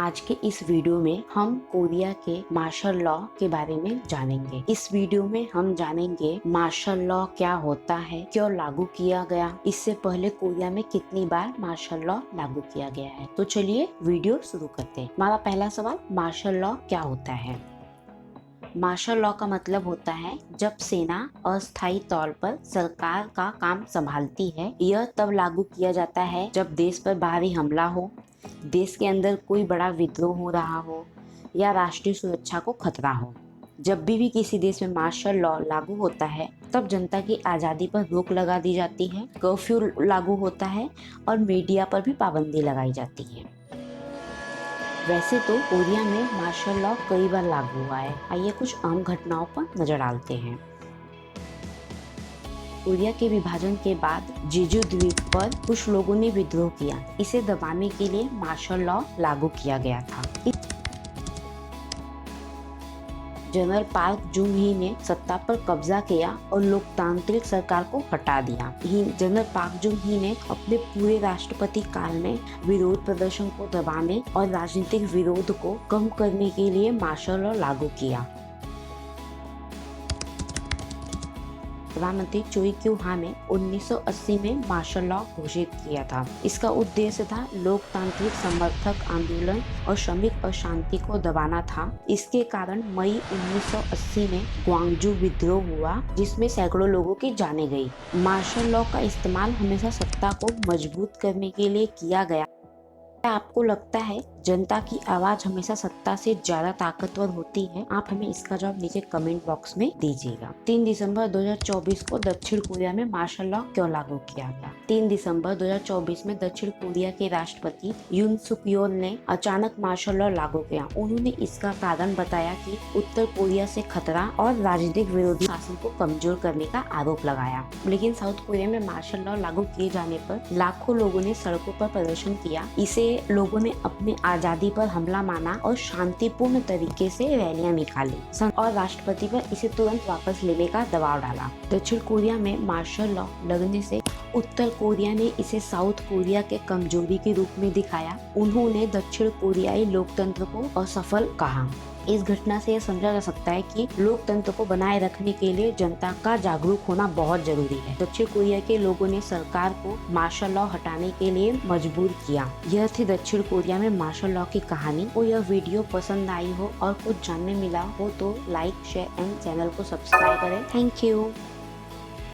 आज के इस वीडियो में हम कोरिया के मार्शल लॉ के बारे में जानेंगे। इस वीडियो में हम जानेंगे मार्शल लॉ क्या होता है, क्यों लागू किया गया, इससे पहले कोरिया में कितनी बार मार्शल लॉ लागू किया गया है। तो चलिए वीडियो शुरू करते हैं। हमारा पहला सवाल, मार्शल लॉ क्या होता है। मार्शल लॉ का मतलब होता है जब सेना अस्थायी तौर पर सरकार का काम संभालती है। यह तब लागू किया जाता है जब देश पर बाहरी हमला हो, देश के अंदर कोई बड़ा विद्रोह हो रहा हो या राष्ट्रीय सुरक्षा को खतरा हो। जब भी किसी देश में मार्शल लॉ लागू होता है तब जनता की आज़ादी पर रोक लगा दी जाती है, कर्फ्यू लागू होता है और मीडिया पर भी पाबंदी लगाई जाती है। वैसे तो कोरिया में मार्शल लॉ कई बार लागू हुआ है। आइए कुछ अहम घटनाओं पर नजर डालते हैं। कोरिया के विभाजन के बाद जेजू द्वीप पर कुछ लोगों ने विद्रोह किया। इसे दबाने के लिए मार्शल लॉ लागू किया गया था। जनरल पार्क जुंग ही ने सत्ता पर कब्जा किया और लोकतांत्रिक सरकार को हटा दिया। जनरल पार्क जुंग ही ने अपने पूरे राष्ट्रपति काल में विरोध प्रदर्शन को दबाने और राजनीतिक विरोध को कम करने के लिए मार्शल लॉ लागू किया। प्रधानमंत्री चोई क्यू हा ने 1980 में मार्शल लॉ घोषित किया था। इसका उद्देश्य था लोकतांत्रिक समर्थक आंदोलन और श्रमिक अशांति को दबाना था। इसके कारण मई 1980 में ग्वांगजू विद्रोह हुआ, जिसमें सैकड़ों लोगों की जानें गई। मार्शल लॉ का इस्तेमाल हमेशा सत्ता को मजबूत करने के लिए किया गया। क्या आपको लगता है जनता की आवाज हमेशा सत्ता से ज्यादा ताकतवर होती है? आप हमें इसका जवाब नीचे कमेंट बॉक्स में दीजिएगा। 3 दिसंबर 2024 को दक्षिण कोरिया में मार्शल लॉ क्यों लागू किया गया? 3 दिसंबर 2024 में दक्षिण कोरिया के राष्ट्रपति यून सुक योल ने अचानक मार्शल लॉ लागू किया। उन्होंने इसका कारण बताया कि उत्तर कोरिया से खतरा और राजनीतिक विरोधी शासन को कमजोर करने का आरोप लगाया। लेकिन साउथ कोरिया में मार्शल लॉ लागू किए जाने पर लाखों लोगों ने सड़कों पर प्रदर्शन किया। इसे लोगों ने अपनी आजादी पर हमला माना और शांतिपूर्ण तरीके से रैलियां निकाली और राष्ट्रपति पर इसे तुरंत वापस लेने का दबाव डाला। दक्षिण कोरिया में मार्शल लॉ लगने से उत्तर कोरिया ने इसे साउथ कोरिया के कमजोरी के रूप में दिखाया। उन्होंने दक्षिण कोरियाई लोकतंत्र को असफल कहा। इस घटना से यह समझा जा सकता है कि लोकतंत्र को बनाए रखने के लिए जनता का जागरूक होना बहुत जरूरी है। दक्षिण कोरिया के लोगों ने सरकार को मार्शल लॉ हटाने के लिए मजबूर किया। यह थी दक्षिण कोरिया में मार्शल लॉ की कहानी। को यह वीडियो पसंद आई हो और कुछ जानने मिला हो तो लाइक, शेयर एंड चैनल को सब्सक्राइब करें। Thank you.